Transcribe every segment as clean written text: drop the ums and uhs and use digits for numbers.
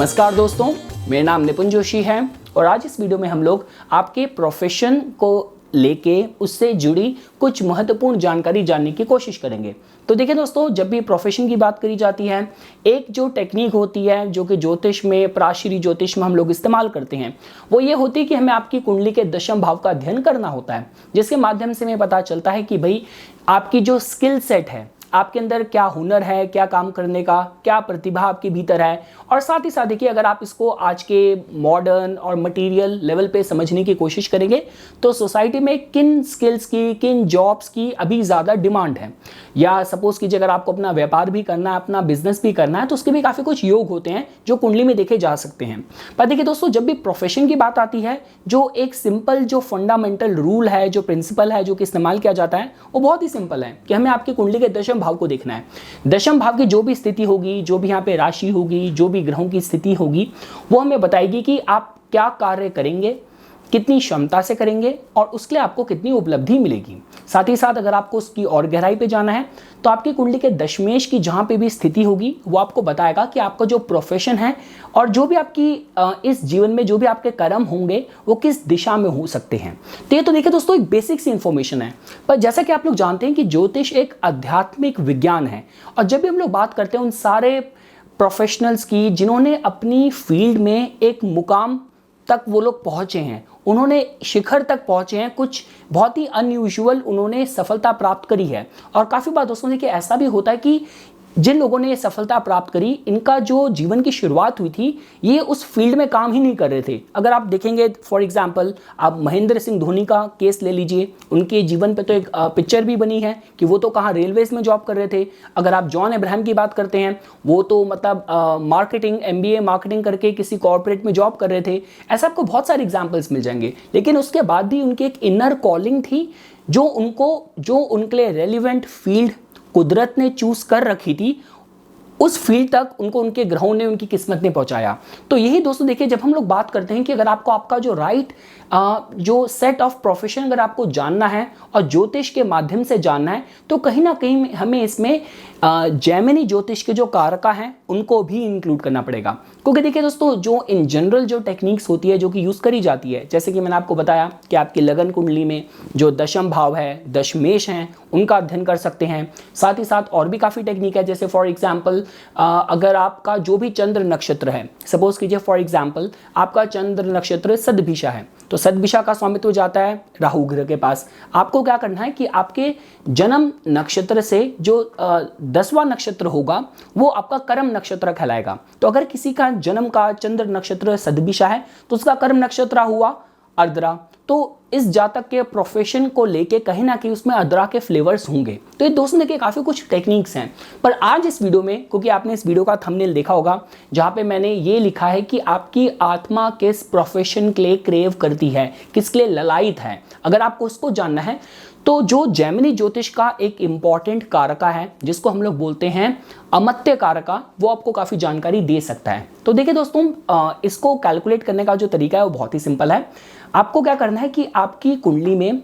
नमस्कार दोस्तों, मेरा नाम निपुन जोशी है और आज इस वीडियो में हम लोग आपके प्रोफेशन को लेके उससे जुड़ी कुछ महत्वपूर्ण जानकारी जानने की कोशिश करेंगे। तो देखिए दोस्तों, जब भी प्रोफेशन की बात करी जाती है, एक जो टेक्निक होती है जो कि ज्योतिष में, प्राशरी ज्योतिष में हम लोग इस्तेमाल करते हैं, वो ये होती है कि हमें आपकी कुंडली के दशम भाव का अध्ययन करना होता है, जिसके माध्यम से हमें पता चलता है कि भाई आपकी जो स्किल सेट है, आपके अंदर क्या हुनर है, क्या काम करने का, क्या प्रतिभा आपके भीतर है। और साथ ही साथ देखिए, अगर आप इसको आज के मॉडर्न और मटेरियल लेवल पे समझने की कोशिश करेंगे तो सोसाइटी में किन स्किल्स की, किन जॉब्स की अभी ज़्यादा डिमांड है, या सपोज कीजिए अगर आपको अपना व्यापार भी करना है, अपना बिजनेस भी करना है, तो उसके भी काफ़ी कुछ योग होते हैं जो कुंडली में देखे जा सकते हैं। पर देखिए दोस्तों, जब भी प्रोफेशन की बात आती है, जो एक सिंपल जो फंडामेंटल रूल है, जो प्रिंसिपल है जो कि इस्तेमाल किया जाता है, वो बहुत ही सिंपल है कि हमें आपकी कुंडली के दशम भाव को देखना है। दशम भाव की जो भी स्थिति होगी, जो भी यहाँ पे राशि होगी, जो भी ग्रहों की स्थिति होगी, वो हमें बताएगी कि आप क्या कार्य करेंगे, कितनी क्षमता से करेंगे और उसके लिए आपको कितनी उपलब्धि मिलेगी। साथ ही साथ अगर आपको उसकी और गहराई पे जाना है तो आपकी कुंडली के दशमेश की जहाँ पे भी स्थिति होगी, वो आपको बताएगा कि आपका जो प्रोफेशन है और जो भी आपकी इस जीवन में जो भी आपके कर्म होंगे वो किस दिशा में हो सकते हैं। तो ये तो देखिए दोस्तों, एक बेसिक सी इंफॉर्मेशन है। पर जैसा कि आप लोग जानते हैं कि ज्योतिष एक आध्यात्मिक विज्ञान है, और जब भी हम लोग बात करते हैं उन सारे प्रोफेशनल्स की जिन्होंने अपनी फील्ड में एक मुकाम तक वो लोग पहुंचे हैं, उन्होंने शिखर तक पहुंचे हैं, कुछ बहुत ही अनयूजुअल उन्होंने सफलता प्राप्त करी है। और काफ़ी बार दोस्तों देखिए ऐसा भी होता है कि जिन लोगों ने ये सफलता प्राप्त करी, इनका जो जीवन की शुरुआत हुई थी, ये उस फील्ड में काम ही नहीं कर रहे थे। अगर आप देखेंगे फॉर एग्जांपल, आप महेंद्र सिंह धोनी का केस ले लीजिए, उनके जीवन पे तो एक पिक्चर भी बनी है कि वो तो कहाँ रेलवेज में जॉब कर रहे थे। अगर आप जॉन अब्राहम की बात करते हैं, वो तो मतलब मार्केटिंग, MBA मार्केटिंग करके किसी कॉर्पोरेट में जॉब कर रहे थे। ऐसा आपको बहुत सारे एग्जाम्पल्स मिल जाएंगे। लेकिन उसके बाद भी उनकी एक इनर कॉलिंग थी जो उनके लिए रेलिवेंट फील्ड कुदरत ने चूज कर रखी थी, उस फील्ड तक उनको उनके ग्रहों ने, उनकी किस्मत ने पहुंचाया। तो यही दोस्तों देखिए, जब हम लोग बात करते हैं कि अगर आपको आपका जो जो सेट ऑफ प्रोफेशन अगर आपको जानना है और ज्योतिष के माध्यम से जानना है, तो कहीं ना कहीं हमें इसमें जैमिनी ज्योतिष के जो कारका हैं उनको भी इंक्लूड करना पड़ेगा। क्योंकि देखिए दोस्तों, जो इन जनरल जो टेक्निक्स होती है जो कि यूज़ करी जाती है, जैसे कि मैंने आपको बताया कि आपकी लगन कुंडली में जो दशम भाव है, दशमेश हैं, उनका अध्ययन कर सकते हैं। साथ ही साथ और भी काफ़ी टेक्निक है, जैसे फॉर एग्जाम्पल अगर आपका जो भी चंद्र नक्षत्र है, सपोज कीजिए फॉर एग्जाम्पल आपका चंद्र नक्षत्र सदभिषा है, तो सदभिषा का स्वामित्व जाता है राहु ग्रह के पास। आपको क्या करना है कि आपके जन्म नक्षत्र से जो 10वां नक्षत्र होगा वो आपका कर्म नक्षत्र कहलाएगा। तो अगर किसी का जन्म का चंद्र नक्षत्र सदभिषा है तो उसका कर्म नक्षत्र हुआ अर्द्रा। तो इस जातक के प्रोफेशन को लेके कहीं ना कहीं उसमें अर्द्रा के फ्लेवर्स होंगे। तो ये दोस्तों देखिए काफ़ी कुछ टेक्निक्स हैं। पर आज इस वीडियो में, क्योंकि आपने इस वीडियो का थंबनेल देखा होगा जहाँ पे मैंने ये लिखा है कि आपकी आत्मा किस प्रोफेशन के लिए क्रेव करती है, किसके लिए ललायित है, अगर आपको उसको जानना है तो जो जैमिनी ज्योतिष का एक इंपॉर्टेंट कारका है जिसको हम लोग बोलते हैं अमत्य कारका, वो आपको काफ़ी जानकारी दे सकता है। तो देखिए दोस्तों, इसको कैलकुलेट करने का जो तरीका है वो बहुत ही सिंपल है। आपको क्या करना है कि आपकी कुंडली में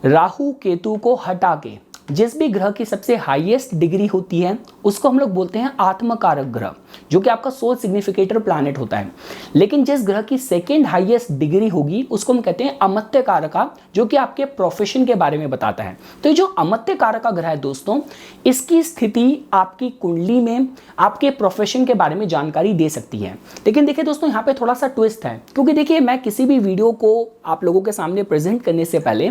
राहु केतु को हटा के जिस भी ग्रह की सबसे हाईएस्ट डिग्री होती है उसको हम लोग बोलते हैं आत्मकारक ग्रह, जो कि आपका सोल सिग्निफिकेटर प्लैनेट होता है। लेकिन जिस ग्रह की सेकेंड हाईएस्ट डिग्री होगी उसको हम कहते हैं अमत्य कारका, जो कि आपके प्रोफेशन के बारे में बताता है। तो ये जो अमत्य कारका ग्रह है दोस्तों, इसकी स्थिति आपकी कुंडली में आपके प्रोफेशन के बारे में जानकारी दे सकती है। लेकिन देखिए दोस्तों, यहाँ पे थोड़ा सा ट्विस्ट है, क्योंकि देखिए मैं किसी भी वीडियो को आप लोगों के सामने प्रेजेंट करने से पहले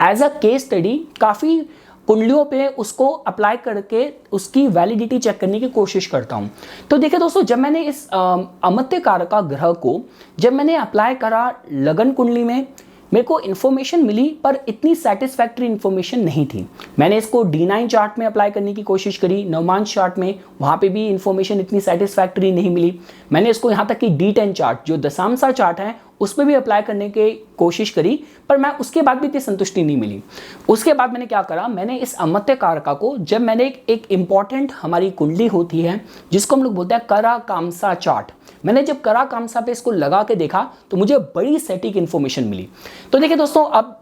एज अ केस स्टडी काफ़ी कुंडलियों पे उसको अप्लाई करके उसकी वैलिडिटी चेक करने की कोशिश करता हूँ। तो देखिए दोस्तों, जब मैंने इस अमत्य कारका ग्रह को जब मैंने अप्लाई करा लगन कुंडली में, मेरे को इन्फॉर्मेशन मिली पर इतनी सेटिस्फैक्ट्री इन्फॉर्मेशन नहीं थी। मैंने इसको D9 चार्ट में अप्लाई करने की कोशिश करी, नवमांश चार्ट में, वहाँ पे भी इन्फॉर्मेशन इतनी सेटिस्फैक्ट्री नहीं मिली। मैंने इसको यहाँ तक कि D10 चार्ट जो दशांशा चार्ट है उस पर भी अप्लाई करने की कोशिश करी, पर मैं उसके बाद भी इतनी संतुष्टि नहीं मिली। उसके बाद मैंने क्या करा, मैंने इस अमत्य कारका को, जब मैंने एक इंपॉर्टेंट हमारी कुंडली होती है जिसको हम लोग बोलते हैं करा कामसा चार्ट, मैंने जब करा कामसा पे इसको लगा के देखा तो मुझे बड़ी सटीक इन्फॉर्मेशन मिली। तो देखिए दोस्तों, अब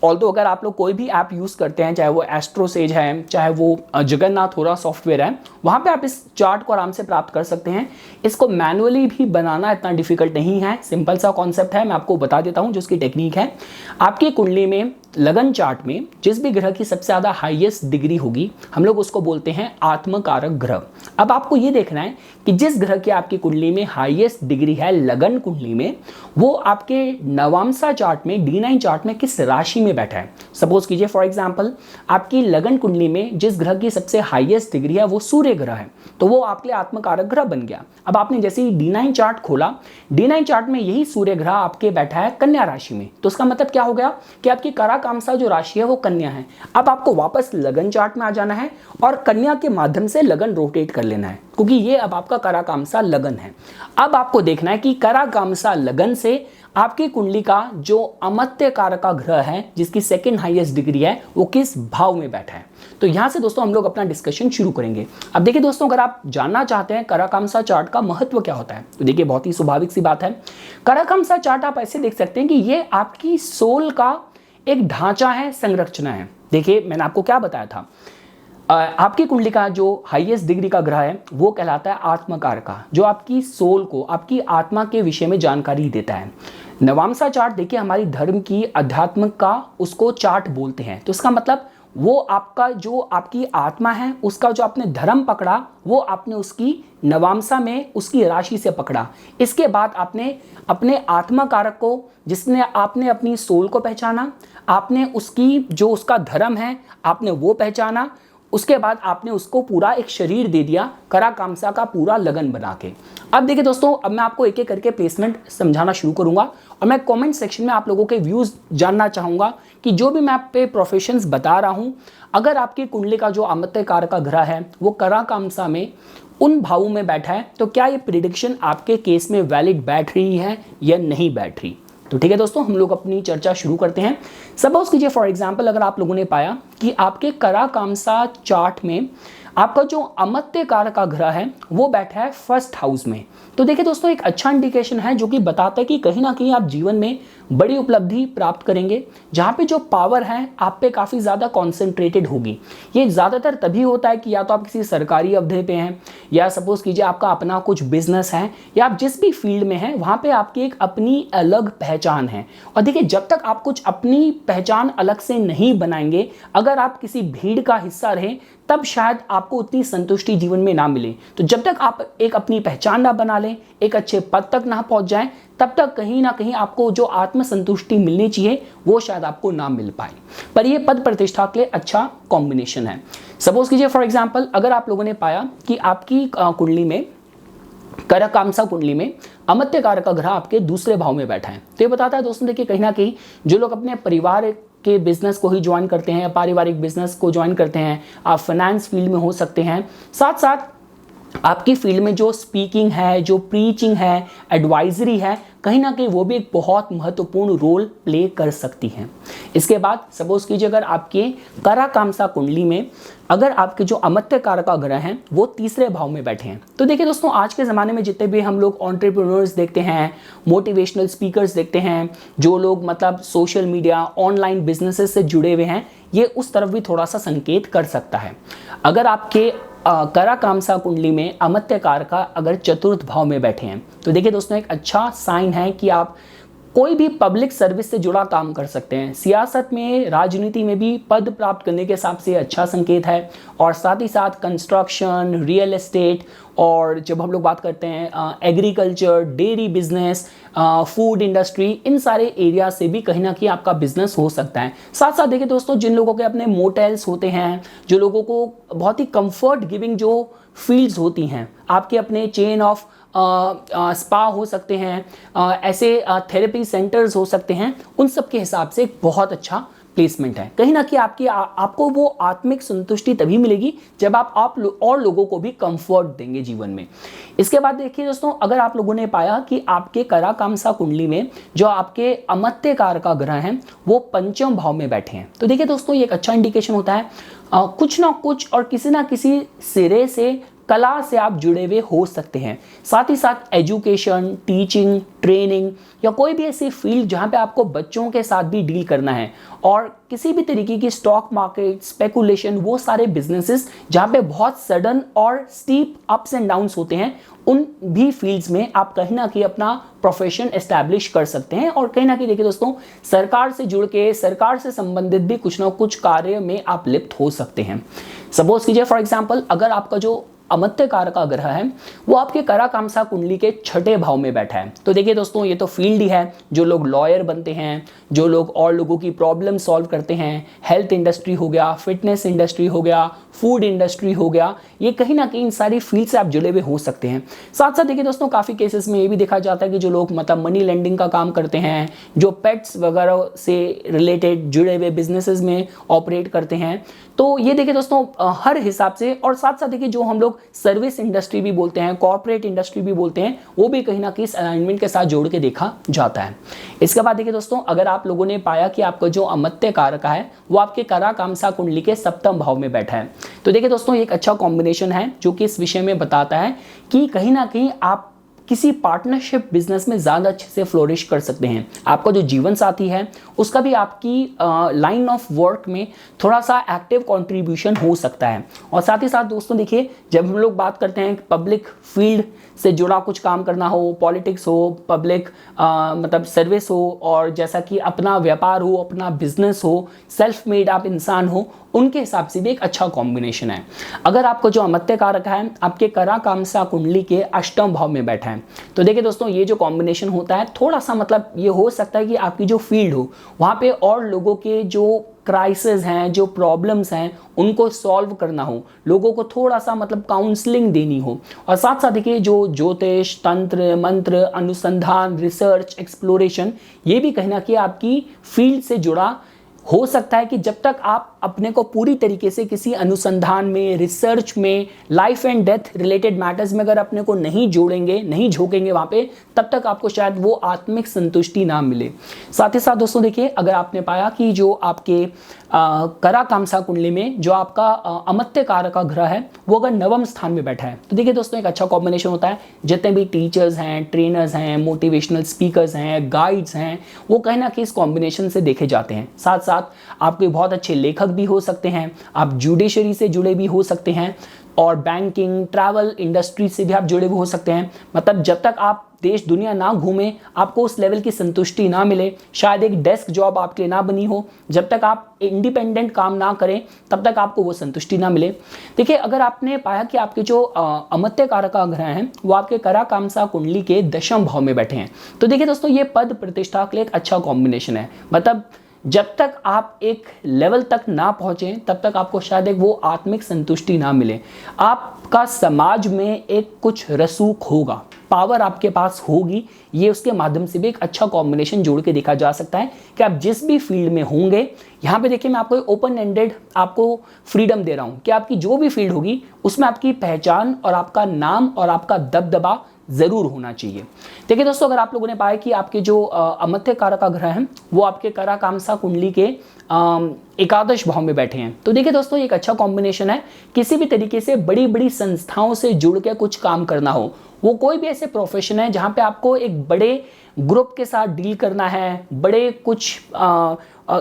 ऑल्दो अगर आप लोग कोई भी ऐप यूज़ करते हैं, चाहे वो एस्ट्रोसेज है, चाहे वो जगन्नाथ होरा सॉफ्टवेयर है, वहाँ पे आप इस चार्ट को आराम से प्राप्त कर सकते हैं। इसको मैनुअली भी बनाना इतना डिफिकल्ट नहीं है, सिंपल सा कॉन्सेप्ट है, मैं आपको बता देता हूँ जो उसकी टेक्निक है। आपकी कुंडली में लगन चार्ट में जिस भी ग्रह की सबसे ज़्यादा हाईएस्ट डिग्री होगी, हम लोग उसको बोलते हैं आत्मकारक ग्रह। अब आपको ये देखना है कि जिस ग्रह की आपकी कुंडली में हाईएस्ट डिग्री है लगन कुंडली में, वो आपके नवांशा चार्ट में, D9 चार्ट में किस राशि में बैठा है। सपोज कीजिए फॉर एग्जांपल आपकी लगन कुंडली में जिस ग्रह की सबसे हाईएस्ट डिग्री है वो सूर्य ग्रह है, तो वो आपके लिए आत्मकारक ग्रह बन गया। अब आपने जैसे ही D9 चार्ट खोला, D9 चार्ट में यही सूर्य ग्रह आपके बैठा है कन्या राशि में, तो उसका मतलब क्या हो गया कि आपकी काराकामसा जो राशि है वो कन्या है। अब आपको वापस लगन चार्ट में आ जाना है और कन्या के माध्यम से लगन रोटेट कर लेना है, क्योंकि ये अब आपका काराकामसा लगन है। अब आपको देखना है कि काराकामसा लगन से आपकी कुंडली का जो अमत्य कारका ग्रह है जिसकी सेकंड हाईएस्ट डिग्री है वो किस भाव में बैठा है। तो यहां से दोस्तों हम लोग अपना डिस्कशन शुरू करेंगे। अब देखिए दोस्तों, अगर आप जानना चाहते हैं काराकामसा चार्ट का महत्व क्या होता है, तो देखिए बहुत ही स्वाभाविक सी बात है। काराकामसा चार्ट आप ऐसे देख सकते हैं कि ये आपकी सोल का एक ढांचा है, संरचना है। देखिए मैंने आपको क्या बताया था, आपकी कुंडली का जो हाईएस्ट डिग्री का ग्रह है वो कहलाता है आत्मकार का, जो आपकी सोल को, आपकी आत्मा के विषय में जानकारी देता है। नवांशा चार्ट देखिए हमारी धर्म की, अध्यात्म का उसको चार्ट बोलते हैं, तो इसका मतलब वो आपका जो आपकी आत्मा है उसका जो आपने धर्म पकड़ा वो आपने उसकी नवांशा में उसकी राशि से पकड़ा। इसके बाद आपने अपने आत्मा कारक को, जिसने आपने अपनी सोल को पहचाना, आपने उसकी जो उसका धर्म है आपने वो पहचाना, उसके बाद आपने उसको पूरा एक शरीर दे दिया, काराकामसा का पूरा लगन बना के। अब देखिए दोस्तों, अब मैं आपको एक एक करके प्लेसमेंट समझाना शुरू करूंगा और मैं कमेंट सेक्शन में आप लोगों के व्यूज जानना चाहूंगा कि जो भी मैं आप पे प्रोफेशंस बता रहा हूं, अगर आपकी कुंडली का जो अमत्य कारक का ग्रह है वो काराकामसा में उन भावों में बैठा है, तो क्या ये प्रिडिक्शन आपके केस में वैलिड बैठ रही है या नहीं बैठ रही। तो ठीक है दोस्तों, हम लोग अपनी चर्चा शुरू करते हैं। सपोज कीजिए फॉर एग्जांपल अगर आप लोगों ने पाया कि आपके काराकामसा चार्ट में आपका जो अमत्य कारक का ग्रह है वो बैठा है फर्स्ट हाउस में, तो देखिए दोस्तों एक अच्छा इंडिकेशन है जो कि बताता है कि कहीं ना कहीं आप जीवन में बड़ी उपलब्धि प्राप्त करेंगे, जहाँ पे जो पावर है आप पे काफ़ी ज़्यादा कॉन्सेंट्रेटेड होगी। ये ज़्यादातर तभी होता है कि या तो आप किसी सरकारी अहदे पे हैं, या सपोज कीजिए आपका अपना कुछ बिजनेस है, या आप जिस भी फील्ड में हैं वहाँ पे आपकी एक अपनी अलग पहचान है। और देखिए जब तक आप कुछ अपनी पहचान अलग से नहीं बनाएंगे, अगर आप किसी भीड़ का हिस्सा रहें तब शायद आपको उतनी संतुष्टि जीवन में ना मिले। तो जब तक आप एक अपनी पहचान ना बना लें, एक अच्छे पद तक ना पहुंच जाएं, तब तक कहीं ना कहीं आपको जो आत्म संतुष्टि मिलनी चाहिए वो शायद आपको ना मिल पाए। पर ये पद प्रतिष्ठा के लिए अच्छा कॉम्बिनेशन है। सपोज कीजिए फॉर एग्जांपल अगर आप लोगों ने पाया कि आपकी कुंडली में, काराकामसा कुंडली में अमत्य कारक का ग्रह आपके दूसरे भाव में बैठा है, तो ये बताता है दोस्तों देखिए कहीं ना कहीं जो लोग अपने परिवार के बिजनेस को ही ज्वाइन करते हैं, पारिवारिक बिजनेस को ज्वाइन करते हैं, आप फाइनेंस फील्ड में हो सकते हैं, साथ साथ आपकी फील्ड में जो स्पीकिंग है, जो प्रीचिंग है, एडवाइजरी है, कहीं ना कहीं वो भी एक बहुत महत्वपूर्ण रोल प्ले कर सकती हैं। इसके बाद सपोज कीजिए अगर आपके काराकामसा कुंडली में अगर आपके जो अमत्य कारक ग्रह हैं वो तीसरे भाव में बैठे हैं, तो देखिए दोस्तों आज के ज़माने में जितने भी हम लोग एंटरप्रेन्योर्स देखते हैं, मोटिवेशनल स्पीकर्स देखते हैं, जो लोग मतलब सोशल मीडिया, ऑनलाइन बिजनेसेस से जुड़े हुए हैं, ये उस तरफ भी थोड़ा सा संकेत कर सकता है। अगर आपके काराकामसा कुंडली में अमत्य कारक अगर चतुर्थ भाव में बैठे हैं, तो देखिए दोस्तों एक अच्छा साइन है कि आप कोई भी पब्लिक सर्विस से जुड़ा काम कर सकते हैं। सियासत में, राजनीति में भी पद प्राप्त करने के हिसाब से अच्छा संकेत है। और साथ ही साथ कंस्ट्रक्शन, रियल एस्टेट, और जब हम लोग बात करते हैं agriculture, dairy business, food industry, इन सारे एरिया से भी कहीं ना कहीं आपका बिजनेस हो सकता है। साथ साथ देखिए दोस्तों जिन लोगों के अपने मोटेल्स होते हैं, जो लोगों को बहुत ही कंफर्ट गिविंग जो फील्ड्स होती हैं, आपके अपने चेन ऑफ स्पा हो सकते हैं, ऐसे थेरेपी सेंटर्स हो सकते हैं, उन सब के हिसाब से एक बहुत अच्छा प्लेसमेंट है। कहीं ना कहीं आपको वो आत्मिक संतुष्टि तभी मिलेगी जब आप और लोगों को भी कंफर्ट देंगे जीवन में। इसके बाद देखिए दोस्तों अगर आप लोगों ने पाया कि आपके काराकामसा कुंडली में जो आपके अमत्य कारक का ग्रह हैं वो पंचम भाव में बैठे हैं, तो देखिए दोस्तों ये एक अच्छा इंडिकेशन होता है कुछ ना कुछ और किसी ना किसी सिरे से कला से आप जुड़े हुए हो सकते हैं। साथ ही साथ एजुकेशन, टीचिंग, ट्रेनिंग या कोई भी ऐसी फील्ड जहां पे आपको बच्चों के साथ भी डील करना है, और किसी भी तरीके की स्टॉक मार्केट, स्पेकुलेशन, वो सारे बिजनेसेस जहां पे बहुत सडन और स्टीप अप्स एंड डाउन्स होते हैं, उन भी फील्ड्स में आप कहीं ना कहीं अपना प्रोफेशन एस्टैब्लिश कर सकते हैं। और कहीं ना कहीं देखिए दोस्तों, सरकार से जुड़ के, सरकार से संबंधित भी कुछ ना कुछ कार्य में आप लिप्त हो सकते हैं। सपोज कीजिए फॉर एग्जांपल, अगर आपका जो अमत्य कारक का ग्रह है वो आपके करा कामसा कुंडली के छठे भाव में बैठा है, तो देखिए दोस्तों, ये तो फील्ड ही है। जो लोग लॉयर बनते हैं, जो लोग और लोगों की प्रॉब्लम सॉल्व करते हैं, हेल्थ इंडस्ट्री हो गया, फिटनेस इंडस्ट्री हो गया, फूड इंडस्ट्री हो गया, ये कहीं ना कहीं इन सारी फील्ड से आप जुड़े हुए हो सकते हैं। साथ साथ देखिए दोस्तों, काफ़ी केसेस में ये भी देखा जाता है कि जो लोग मतलब मनी लेंडिंग का काम करते हैं, जो पेट्स वगैरह से रिलेटेड जुड़े हुए बिजनेसेस में ऑपरेट करते हैं, तो ये देखिए दोस्तों हर हिसाब से। और साथ साथ देखिए जो हम लोग सर्विस इंडस्ट्री भी बोलते हैं, कॉर्पोरेट इंडस्ट्री भी बोलते हैं, वो भी कहीं ना कहीं इस अलाइनमेंट के साथ जोड़ के देखा जाता है। इसके बाद देखिए दोस्तों, अगर आप लोगों ने पाया कि आपका जो अमत्य कारक है वो आपके करा कामसा कुंडली के सप्तम भाव में बैठा है, तो देखिए दोस्तों ये एक अच्छा कॉम्बिनेशन है जो कि इस विषय में बताता है कि कहीं ना कहीं आप किसी पार्टनरशिप बिजनेस में ज़्यादा अच्छे से फ्लोरिश कर सकते हैं। आपका जो जीवन साथी है उसका भी आपकी लाइन ऑफ वर्क में थोड़ा सा एक्टिव कंट्रीब्यूशन हो सकता है। और साथ ही साथ दोस्तों देखिए, जब हम लोग बात करते हैं पब्लिक फील्ड से जुड़ा कुछ काम करना हो, पॉलिटिक्स हो, पब्लिक मतलब सर्विस हो, और जैसा कि अपना व्यापार हो, अपना बिजनेस हो, सेल्फ मेड आप इंसान हो, उनके हिसाब से भी एक अच्छा कॉम्बिनेशन है। अगर आपको जो अमत्य कारक है आपके करा कामसा कुंडली के अष्टम भाव में बैठा है, तो देखिए दोस्तों ये जो कॉम्बिनेशन होता है, थोड़ा सा मतलब ये हो सकता है कि आपकी जो फील्ड हो वहाँ पे और लोगों के जो क्राइसिस हैं, जो प्रॉब्लम्स हैं, उनको सॉल्व करना हो, लोगों को थोड़ा सा मतलब काउंसलिंग देनी हो। और साथ साथ देखिए जो ज्योतिष, तंत्र, मंत्र, अनुसंधान, रिसर्च, एक्सप्लोरेशन, ये भी कहीं ना कहीं आपकी फील्ड से जुड़ा हो सकता है कि जब तक आप अपने को पूरी तरीके से किसी अनुसंधान में, रिसर्च में, life and death related matters में अगर अपने को नहीं जोड़ेंगे, नहीं झोंकेंगे वहाँ पे, तब तक आपको शायद वो आत्मिक संतुष्टि ना मिले। साथ ही साथ दोस्तों देखिए, अगर आपने पाया कि जो आपके करा कामसा कुंडली में जो आपका अमत्य कारक का ग्रह है वो अगर नवम स्थान में बैठा है, तो देखिए दोस्तों एक अच्छा कॉम्बिनेशन होता है। जितने भी टीचर्स हैं, ट्रेनर्स हैं, मोटिवेशनल स्पीकर्स हैं, गाइड्स हैं, वो कहीं ना कहीं इस कॉम्बिनेशन से देखे जाते हैं। साथ साथ आपके बहुत अच्छे लेखक भी हो सकते हैं, आप जुडिशरी से जुड़े भी हो सकते हैं, और बैंकिंग, ट्रैवल इंडस्ट्री से भी आप जुड़े हुए हो सकते हैं। मतलब जब तक आप देश दुनिया ना घूमें, आपको उस लेवल की संतुष्टि ना मिले, शायद एक डेस्क जॉब आपके लिए ना बनी हो, जब तक आप इंडिपेंडेंट काम ना करें तब तक आपको वो संतुष्टि ना मिले। देखिए, अगर आपने पाया कि आपके जो अमत्य कारक का ग्रह हैं वो आपके करा कामसा कुंडली के दशम भाव में बैठे हैं, तो देखिए दोस्तों ये पद प्रतिष्ठा के लिए एक अच्छा कॉम्बिनेशन है। मतलब जब तक आप एक लेवल तक ना पहुंचे तब तक आपको शायद एक वो आत्मिक संतुष्टि ना मिले। आपका समाज में एक कुछ रसूख होगा, पावर आपके पास होगी, ये उसके माध्यम से भी एक अच्छा कॉम्बिनेशन जोड़ के देखा जा सकता है कि आप जिस भी फील्ड में होंगे। यहाँ पे देखिए, मैं आपको ओपन एंडेड आपको फ्रीडम दे रहा हूँ कि आपकी जो भी फील्ड होगी उसमें आपकी पहचान और आपका नाम और आपका दबदबा जरूर होना चाहिए। देखिए दोस्तों, अगर आप लोगों ने पाया कि आपके जो अमत्य कारक का ग्रह है वो आपके करा कामसा कुंडली के एकादश भाव में बैठे हैं, तो देखिए दोस्तों एक अच्छा कॉम्बिनेशन है। किसी भी तरीके से बड़ी बड़ी संस्थाओं से जुड़ के कुछ काम करना हो, वो कोई भी ऐसे प्रोफेशन है जहां पे आपको एक बड़े ग्रुप के साथ डील करना है, बड़े कुछ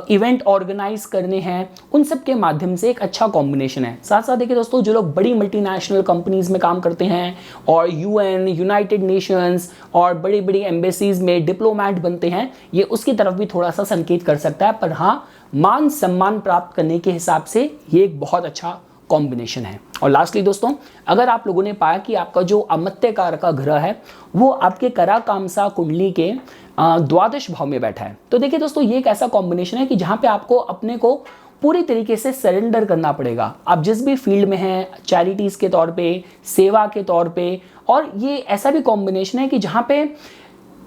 इवेंट ऑर्गेनाइज करने हैं, उन सब के माध्यम से एक अच्छा कॉम्बिनेशन है। साथ साथ देखिए दोस्तों, जो लोग बड़ी मल्टीनेशनल कंपनीज में काम करते हैं और यूएन, यूनाइटेड नेशंस और बड़ी बड़ी एम्बेसीज में डिप्लोमैट बनते हैं, ये उसकी तरफ भी थोड़ा सा संकेत कर सकता है। पर हाँ, मान सम्मान प्राप्त करने के हिसाब से ये एक बहुत अच्छा कॉम्बिनेशन है। और लास्टली दोस्तों, अगर आप लोगों ने पाया कि आपका जो अमत्य कारक का ग्रह है वो आपके करा कामसा कुंडली के द्वादश भाव में बैठा है, तो देखिए दोस्तों ये एक ऐसा कॉम्बिनेशन है कि जहां पे आपको अपने को पूरी तरीके से सरेंडर करना पड़ेगा। आप जिस भी फील्ड में हैं, चैरिटीज के तौर पे, सेवा के तौर पे, और ये ऐसा भी कॉम्बिनेशन है कि जहां पे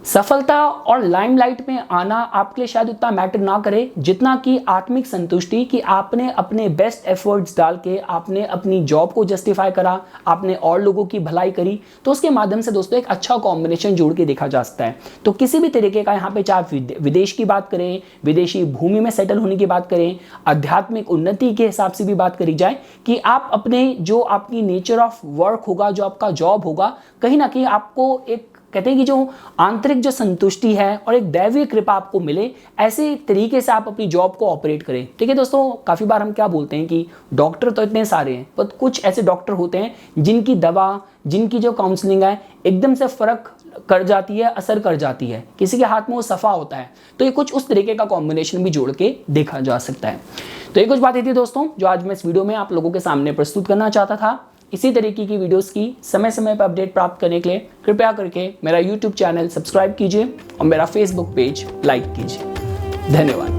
सफलता और लाइमलाइट में आना आपके लिए शायद उतना मैटर ना करे जितना कि आत्मिक संतुष्टि, कि आपने अपने बेस्ट एफर्ट्स डाल के आपने अपनी जॉब को जस्टिफाई करा, आपने और लोगों की भलाई करी, तो उसके माध्यम से दोस्तों एक अच्छा कॉम्बिनेशन जोड़ के देखा जा सकता है। तो किसी भी तरीके का यहाँ पे चाहे विदेश की बात करें, विदेशी भूमि में सेटल होने की बात करें, आध्यात्मिक उन्नति के हिसाब से भी बात करी जाए कि आप अपने जो आपकी नेचर ऑफ वर्क होगा, जो आपका जॉब होगा, कहीं ना कहीं आपको एक कहते हैं कि जो आंतरिक जो संतुष्टि है और एक दैवीय कृपा आपको मिले, ऐसे तरीके से आप अपनी जॉब को ऑपरेट करें। ठीक है दोस्तों, काफ़ी बार हम क्या बोलते हैं कि डॉक्टर तो इतने सारे हैं, पर कुछ ऐसे डॉक्टर होते हैं जिनकी दवा, जिनकी जो काउंसलिंग है एकदम से फ़र्क कर जाती है, असर कर जाती है, किसी के हाथ में वो सफ़ा होता है। तो ये कुछ उस तरीके का कॉम्बिनेशन भी जोड़ के देखा जा सकता है। तो ये कुछ बातें थी दोस्तों जो आज मैं इस वीडियो में आप लोगों के सामने प्रस्तुत करना चाहता था। इसी तरीके की वीडियोस की समय समय पर अपडेट प्राप्त करने के लिए कृपया करके मेरा YouTube चैनल सब्सक्राइब कीजिए और मेरा Facebook पेज लाइक कीजिए। धन्यवाद।